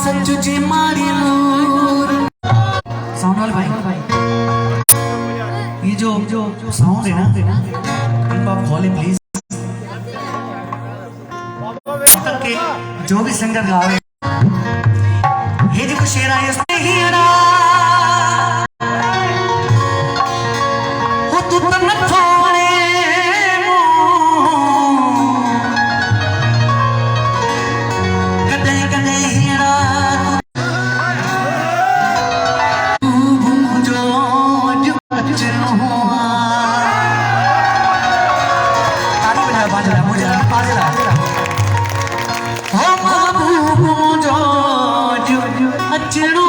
सच जी मारी लूर। साउंड वाले भाई, ये जो साउंड है ना, इनको आप खोलें प्लीज। तक के जो भी सिंगर गा रहे हैं, ये जो शेर आए उसमें ही अड़ा हो तू तन थोड़े कदे कदे ही अड़ा जो अचनो ताली बजा बाजरा मुझे बाजरा हो महबूब जो अचनो